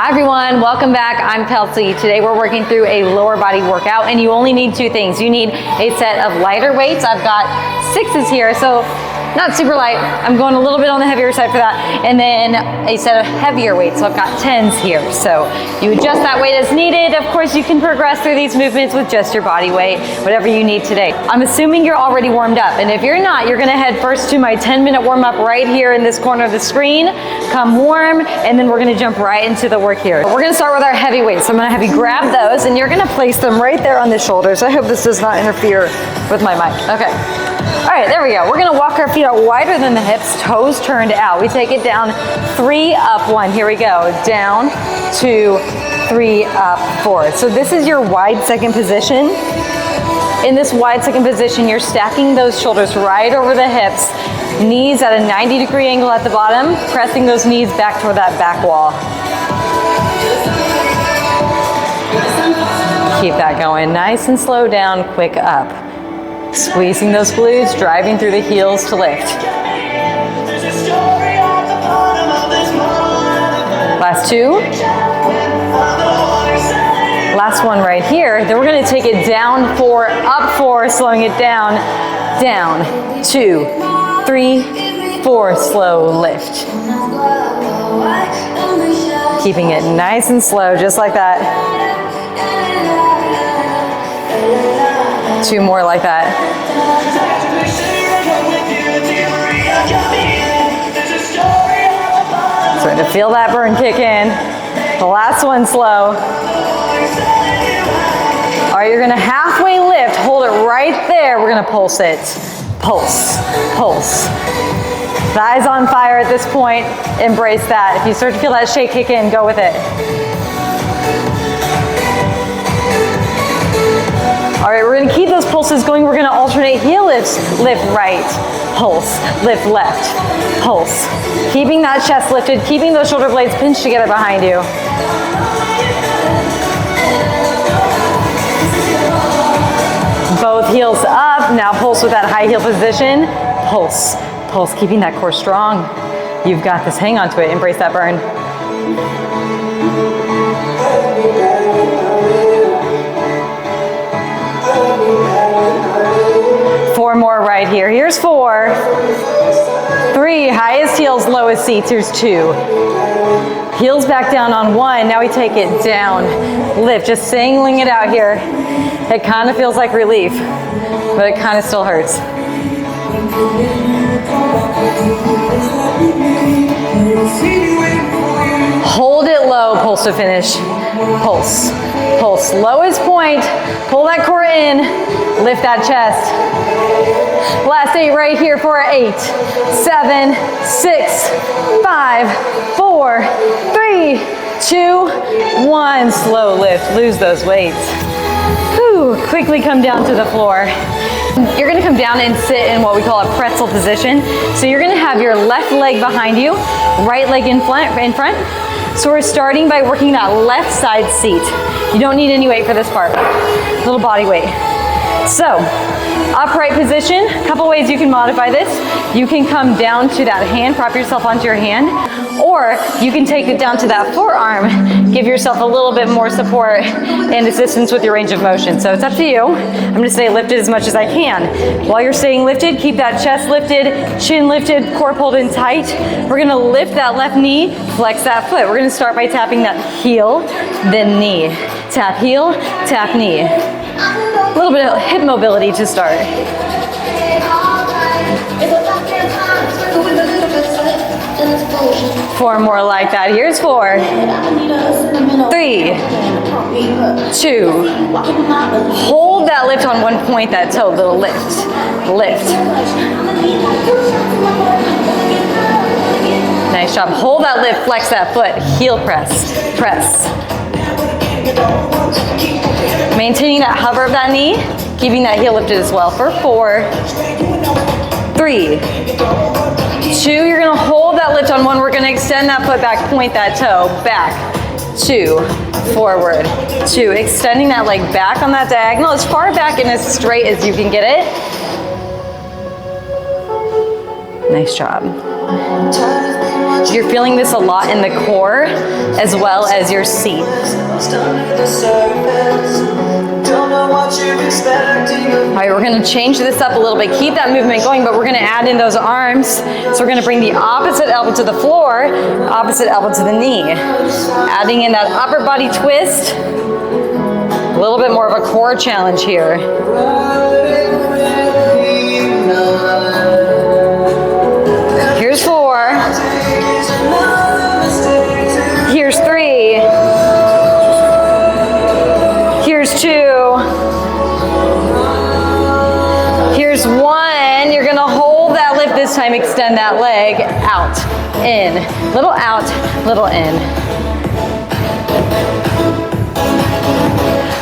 Hi everyone, welcome back. I'm Kelsie. Today we're working through a lower body workout and you only need two things. You need a set of lighter weights. I've got 6s here, so not super light. I'm going a little bit on the heavier side for that. And then a set of heavier weights. So I've got 10s here. So you adjust that weight as needed. Of course, you can progress through these movements with just your body weight, whatever you need today. I'm assuming you're already warmed up. And if you're not, you're gonna head first to my 10-minute warm up right here in this corner of the screen. Come warm, and then we're gonna jump right into the work here. We're gonna start with our heavy weights. So I'm gonna have you grab those and you're gonna place them right there on the shoulders. I hope this does not interfere with my mic. Okay. All right, there we go. We're gonna walk our feet out wider than the hips, toes turned out. We take it down, 3, up, 1. Here we go. Down, 2, 3, up, 4. So this is your wide second position. In this wide second position, you're stacking those shoulders right over the hips, knees at a 90-degree angle at the bottom, pressing those knees back toward that back wall. Keep that going. Nice and slow down, quick up. Squeezing those glutes, driving through the heels to lift. Last 2. Last one right here. Then we're gonna take it down 4, up 4, slowing it down, down, 2, 3, 4, slow lift. Keeping it nice and slow, just like that. 2 more like that. Starting to feel that burn kick in. The last one slow. All right, you're gonna halfway lift, hold it right there. We're gonna pulse it. Pulse, pulse. Thighs on fire at this point, embrace that. If you start to feel that shake kick in, go with it. All right, we're gonna keep those pulses going. We're gonna alternate heel lifts. Lift right, pulse, lift left, pulse. Keeping that chest lifted, keeping those shoulder blades pinched together behind you. Both heels up, now pulse with that high heel position. Pulse, pulse, keeping that core strong. You've got this, hang on to it, embrace that burn. 4 more right here. Here's 4. 3, highest heels, lowest seats. Here's 2. Heels back down on 1. Now we take it down. Lift, just singling it out here. It kind of feels like relief, but it kind of still hurts. Hold it low, pulse to finish. Pulse, pulse, lowest point. Pull that core in, lift that chest. Last 8 right here for 8, 7, 6, 5, 4, 3, 2, 1. Slow lift, lose those weights. Whew, quickly come down to the floor. You're gonna come down and sit in what we call a pretzel position. So you're gonna have your left leg behind you, right leg in front. So we're starting by working that left side seat. You don't need any weight for this part, little body weight. So, upright position, a couple ways you can modify this. You can come down to that hand, prop yourself onto your hand, or you can take it down to that forearm, give yourself a little bit more support and assistance with your range of motion. So it's up to you. I'm gonna stay lifted as much as I can. While you're staying lifted, keep that chest lifted, chin lifted, core pulled in tight. We're gonna lift that left knee, flex that foot. We're gonna start by tapping that heel, then knee. Tap heel, tap knee. A little bit of hip mobility to start. 4 more like that. Here's 4, 3, 2. Hold that lift on one point, that toe, little lift, lift. Nice job. Hold that lift, flex that foot, heel press, press. Maintaining that hover of that knee, keeping that heel lifted as well for 4, 3, 2. You're gonna hold that lift on 1. We're gonna extend that foot back, point that toe, back, 2, forward, 2. Extending that leg back on that diagonal as far back and as straight as you can get it. Nice job. You're feeling this a lot in the core as well as your seat. All right, we're gonna change this up a little bit. Keep that movement going, but we're gonna add in those arms. So we're gonna bring the opposite elbow to the floor, opposite elbow to the knee. Adding in that upper body twist. A little bit more of a core challenge here. Here's 4. Here's 3. Here's 2. Here's 1. You're gonna hold that lift this time. Extend that leg out, in, little out, little in.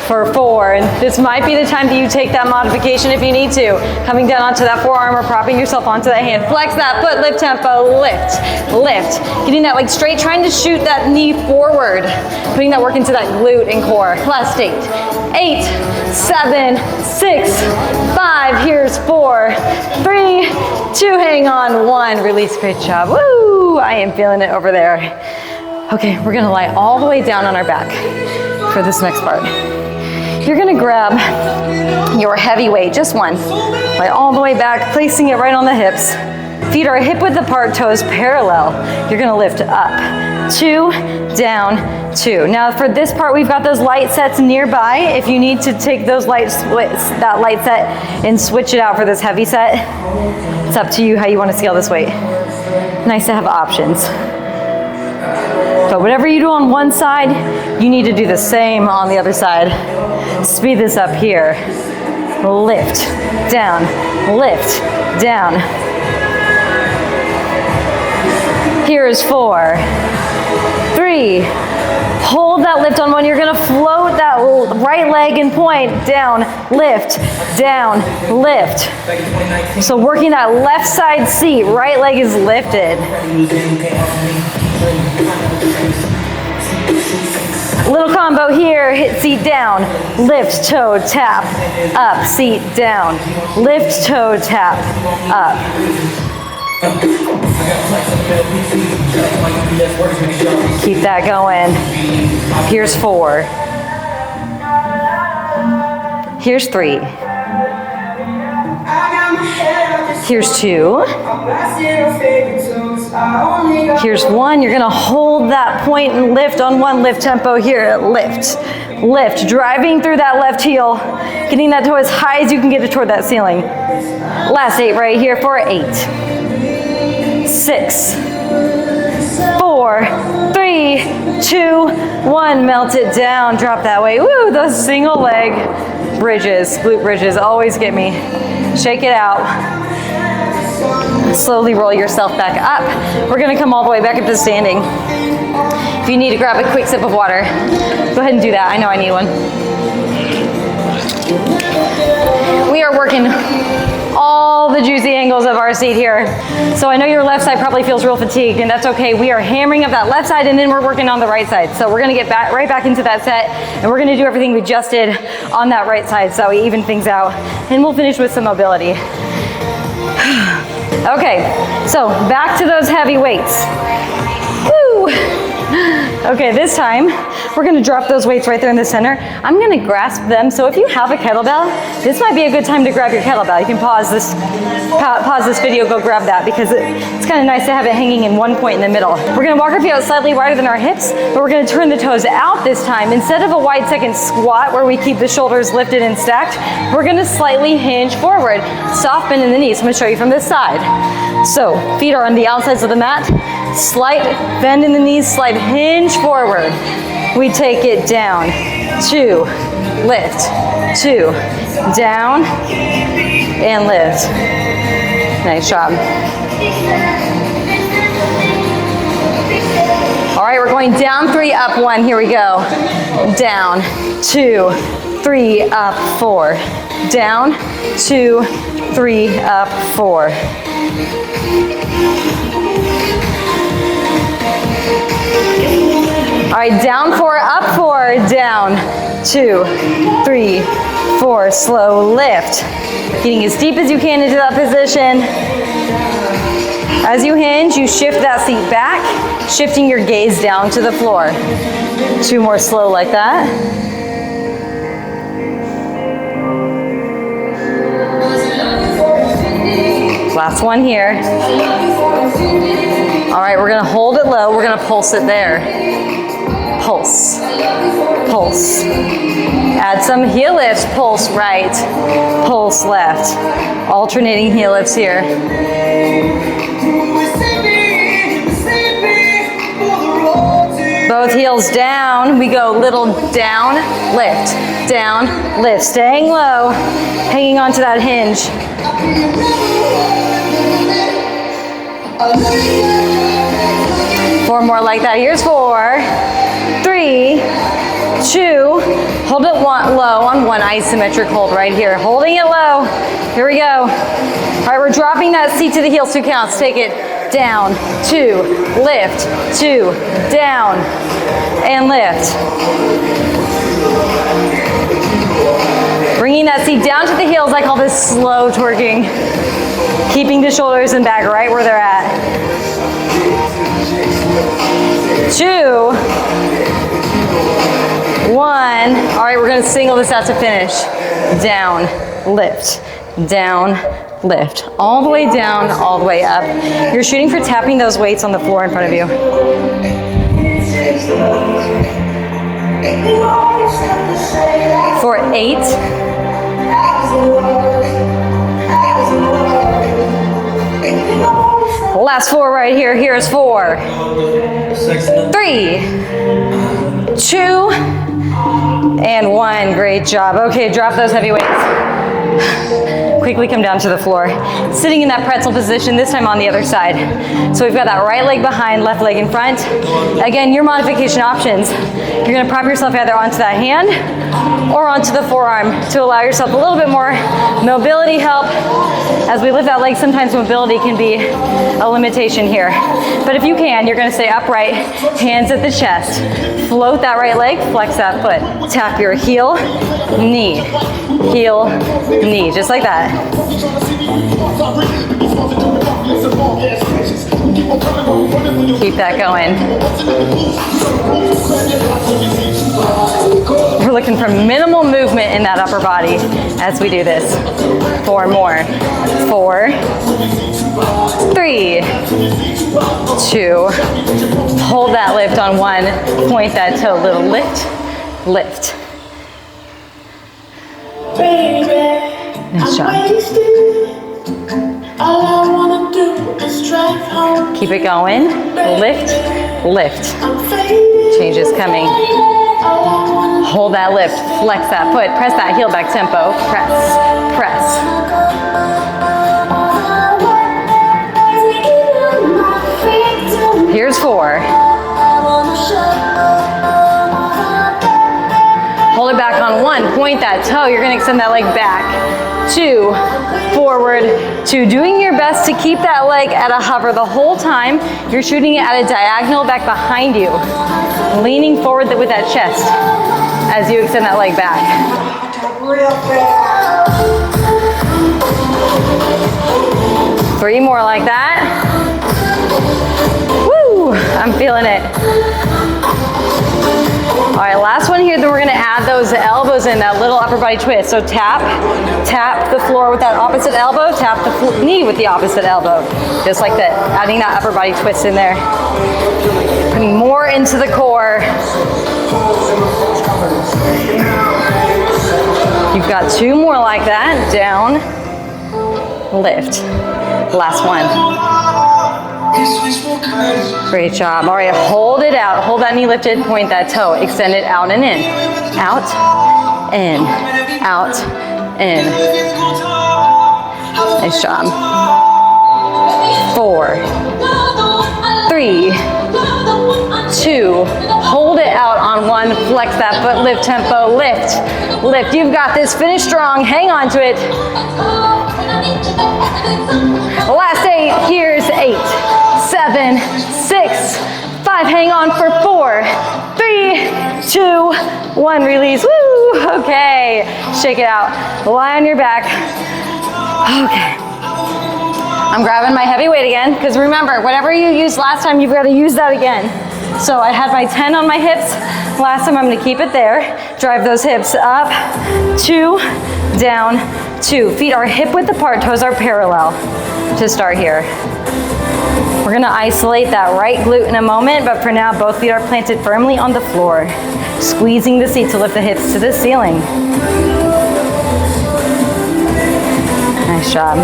For 4, this might be the time that you take that modification if you need to. Coming down onto that forearm or propping yourself onto that hand. Flex that foot, lift tempo, lift, lift. Getting that leg straight, trying to shoot that knee forward. Putting that work into that glute and core. Last 8, 8, 7, 6, 5. Here's 4, 3, 2, hang on, 1. Release, great job. Woo, I am feeling it over there. Okay, we're gonna lie all the way down on our back for this next part. You're gonna grab your heavy weight, just one, lie all the way back, placing it right on the hips. Feet are hip width apart, toes parallel. You're gonna lift up, 2, down, 2. Now for this part, we've got those light sets nearby. If you need to take those that light set and switch it out for this heavy set, it's up to you how you wanna scale this weight. Nice to have options. But whatever you do on one side, you need to do the same on the other side. Speed this up here. Lift, down, lift, down. Here is 4, 3. Hold that lift on 1. You're gonna float that right leg and point, down, lift, lift. So working that left side seat, right leg is lifted. Little combo here, hit seat down, lift, toe, tap, up, seat down, lift, toe, tap, up. Keep that going. Here's 4. Here's 3. Here's 2. Here's 1. You're gonna hold that point and lift on 1. Lift tempo here. Lift, lift. Driving through that left heel. Getting that toe as high as you can get it toward that ceiling. Last 8 right here for 8, 6, 4, 3, 2, 1. Melt it down. Drop that way. Woo! Those single leg bridges, glute bridges, always get me. Shake it out. Slowly roll yourself back up. We're gonna come all the way back up to standing. If you need to grab a quick sip of water, go ahead and do that. I know I need one. We are working all the juicy angles of our seat here. So I know your left side probably feels real fatigued, and that's okay. We are hammering up that left side, and then we're working on the right side. So we're gonna get right back into that set, and we're gonna do everything we just did on that right side so we even things out, and we'll finish with some mobility. Okay, so back to those heavy weights. Woo! Okay, this time we're gonna drop those weights right there in the center. I'm gonna grasp them, so if you have a kettlebell, this might be a good time to grab your kettlebell. You can pause this video, go grab that, because it's kind of nice to have it hanging in one point in the middle. We're gonna walk our feet out slightly wider than our hips, but we're gonna turn the toes out this time. Instead of a wide second squat where we keep the shoulders lifted and stacked, we're gonna slightly hinge forward. Soft bend in the knees. I'm gonna show you from this side. So feet are on the outsides of the mat. Slight bend in the knees, slight hinge forward. We take it down, 2, lift, 2, down, and lift. Nice job. All right, we're going down 3, up 1. Here we go. Down, 2, 3, up 4. Down, 2, 3, up 4. All right, down 4, up 4, down 2, 3, 4. Slow lift. Getting as deep as you can into that position. As you hinge, you shift that seat back, shifting your gaze down to the floor. 2 more slow like that. Last one here. All right, we're gonna hold it low. We're gonna pulse it there. Pulse, pulse. Add some heel lifts, pulse right, pulse left. Alternating heel lifts here. Both heels down, we go little down, lift, staying low, hanging on to that hinge. 4 more like that. Here's 4, 3, 2. Hold it low on one isometric hold right here. Holding it low. Here we go. All right, we're dropping that seat to the heels, 2 counts. Take it down, 2, lift, 2, down, and lift. Bringing that seat down to the heels. I call this slow twerking. Keeping the shoulders and back right where they're at. 2, 1. All right, we're gonna single this out to finish. Down, lift, down, lift. All the way down, all the way up. You're shooting for tapping those weights on the floor in front of you. For 8. Last 4 right here. Here's 4, 3, 2, and 1. Great job. Okay, drop those heavy weights. Quickly come down to the floor. Sitting in that pretzel position, this time on the other side. So we've got that right leg behind, left leg in front. Again, your modification options. You're gonna prop yourself either onto that hand or onto the forearm to allow yourself a little bit more mobility help. As we lift that leg, sometimes mobility can be a limitation here. But if you can, you're gonna stay upright, hands at the chest. Float that right leg, flex that foot. Tap your heel, knee, just like that. Keep that going. We're looking for minimal movement in that upper body as we do this. 4 more. 4, 3, 2. Hold that lift on 1. Point that toe, little lift, lift. Nice job. Keep it going. Lift, lift. Change is coming. Hold that lift. Flex that foot. Press that heel back tempo. Press, press. Here's 4. Hold it back on 1. Point that toe. You're going to extend that leg back. 2, forward, 2. Doing your best to keep that leg at a hover the whole time. You're shooting it at a diagonal back behind you. Leaning forward with that chest as you extend that leg back. 3 more like that. Woo! I'm feeling it. All right, last one here, then we're gonna add those elbows in, that little upper body twist. So tap the floor with that opposite elbow, tap the knee with the opposite elbow. Just like that, adding that upper body twist in there. Putting more into the core. You've got 2 more like that. Down, lift. Last one. Great job. All right, hold it out. Hold that knee lifted, point that toe. Extend it out and in. Out, in, out, in. Nice job. 4, 3, 2. Hold it out on 1. Flex that foot, lift tempo, lift, lift. You've got this. Finish strong. Hang on to it. Last 8. Here's 8, 7, 6, 5. Hang on for 4, 3, 2, 1. Release. Woo! Okay. Shake it out. Lie on your back. Okay. I'm grabbing my heavy weight again, because remember, whatever you used last time, you've got to use that again. So I had my 10 on my hips. Last time I'm gonna keep it there. Drive those hips up, 2, down, 2. Feet are hip width apart, toes are parallel to start here. We're gonna isolate that right glute in a moment, but for now, both feet are planted firmly on the floor. Squeezing the seat to lift the hips to the ceiling. Nice job.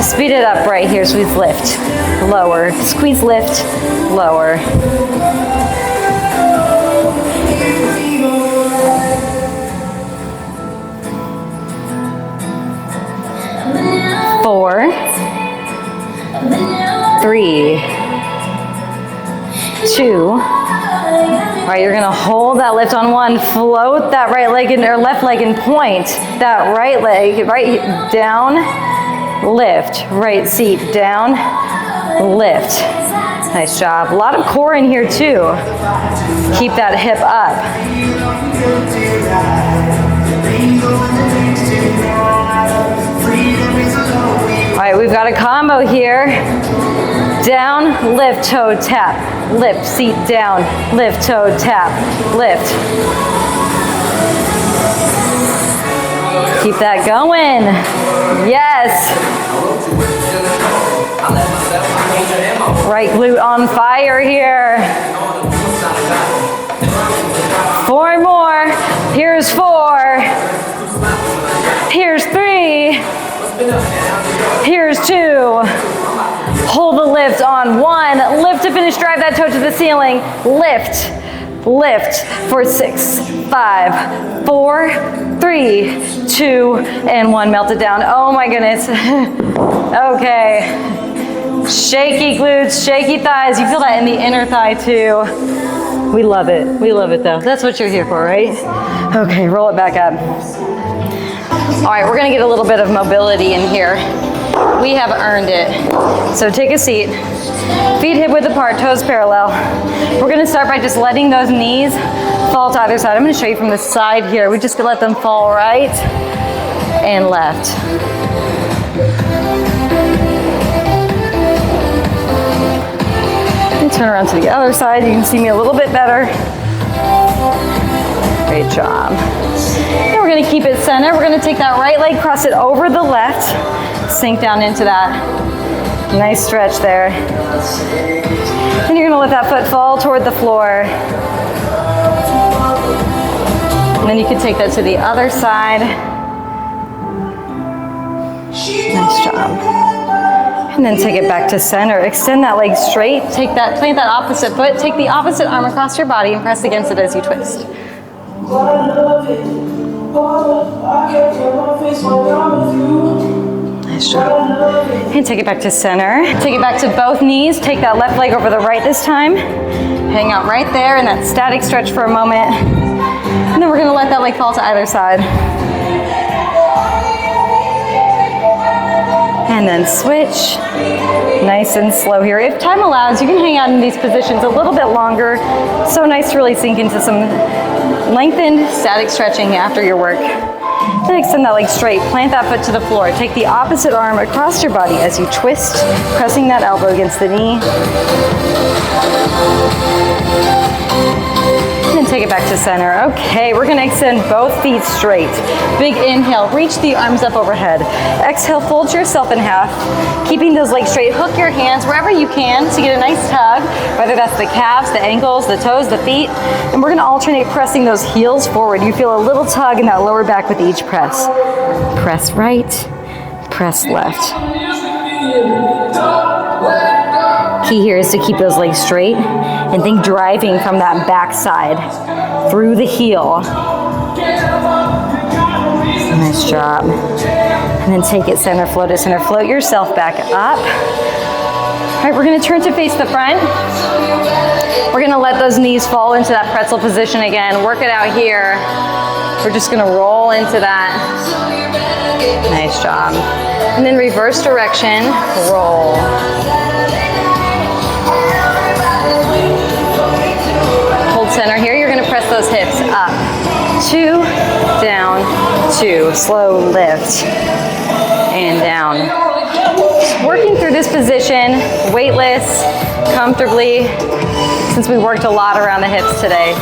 Speed it up right here, squeeze, lift, lower, squeeze, lift, lower. 4, 3, 2. All right, you're gonna hold that lift on 1, float that right leg in, or left leg and point that right leg, right down, lift, right seat down, lift. Nice job. A lot of core in here too. Keep that hip up. All right, we've got a combo here. Down, lift, toe, tap. Lift, seat down, lift, toe, tap, lift. Keep that going. Yes. Right glute on fire here. 4 more. Here's 4. Here's 3. Here's 2. Hold the lift on 1. Lift to finish, drive that toe to the ceiling. Lift, lift for 6, 5, 4, 3, 2, and 1. Melt it down. Oh my goodness. Okay. Shaky glutes, shaky thighs. You feel that in the inner thigh too. We love it. We love it though. That's what you're here for, right? Okay, roll it back up. All right, we're gonna get a little bit of mobility in here. We have earned it. So take a seat. Feet hip width apart, toes parallel. We're gonna start by just letting those knees fall to either side. I'm gonna show you from the side here. We just let them fall right and left. And turn around to the other side. You can see me a little bit better. Great job. And we're gonna keep it center. We're gonna take that right leg, cross it over the left, sink down into that. Nice stretch there. And you're gonna let that foot fall toward the floor. And then you can take that to the other side. Nice job. And then take it back to center. Extend that leg straight. Take that, plant that opposite foot. Take the opposite arm across your body and press against it as you twist. Nice job. And take it back to center. Take it back to both knees. Take that left leg over the right this time. Hang out right there in that static stretch for a moment. And then we're gonna let that leg fall to either side. And then switch. Nice and slow here. If time allows, you can hang out in these positions a little bit longer. So nice to really sink into some lengthened static stretching after your work. Then extend that leg straight. Plant that foot to the floor. Take the opposite arm across your body as you twist, pressing that elbow against the knee. And take it back to center. Okay, we're gonna extend both feet straight. Big inhale, reach the arms up overhead. Exhale, fold yourself in half. Keeping those legs straight, hook your hands wherever you can to get a nice tug, whether that's the calves, the ankles, the toes, the feet. And we're gonna alternate pressing those heels forward. You feel a little tug in that lower back with each press. Press right, press left. Key here is to keep those legs straight and think driving from that back side through the heel. Nice job. And then take it center, float it center, float yourself back up. All right, we're gonna turn to face the front. We're gonna let those knees fall into that pretzel position again. Work it out here. We're just gonna roll into that. Nice job. And then reverse direction, roll. Hold center here. You're gonna press those hips up. 2, down, 2. Slow lift. And down. Just working through this position, weightless, comfortably, since we worked a lot around the hips today.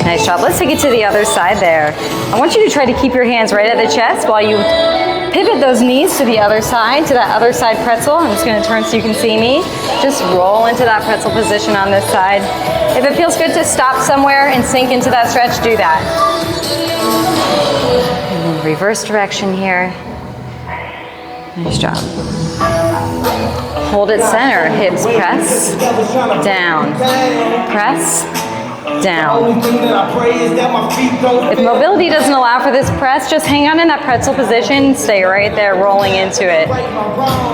Nice job. Let's take it to the other side there. I want you to try to keep your hands right at the chest while you pivot those knees to the other side, to that other side pretzel. I'm just going to turn so you can see me. Just roll into that pretzel position on this side. If it feels good to stop somewhere and sink into that stretch, do that. And reverse direction here. Nice job. Hold it center. Hips press, down, press, down. If mobility doesn't allow for this press, just hang on in that pretzel position, stay right there rolling into it.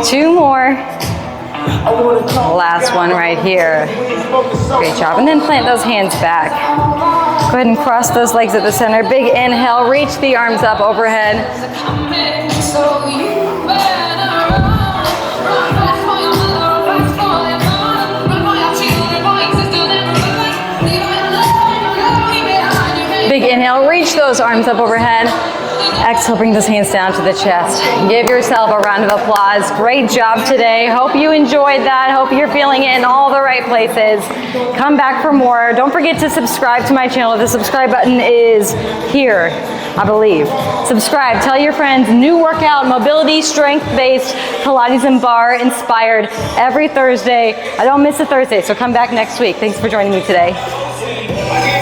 2 more. Last one right here. Great job. And then plant those hands back. Go ahead and cross those legs at the center. Big inhale, reach the arms up overhead. Big inhale, reach those arms up overhead. Exhale, bring those hands down to the chest. Give yourself a round of applause. Great job today. Hope you enjoyed that. Hope you're feeling it in all the right places. Come back for more. Don't forget to subscribe to my channel. The subscribe button is here, I believe. Subscribe, tell your friends. New workout, mobility, strength-based, Pilates and barre inspired every Thursday. I don't miss a Thursday, so come back next week. Thanks for joining me today.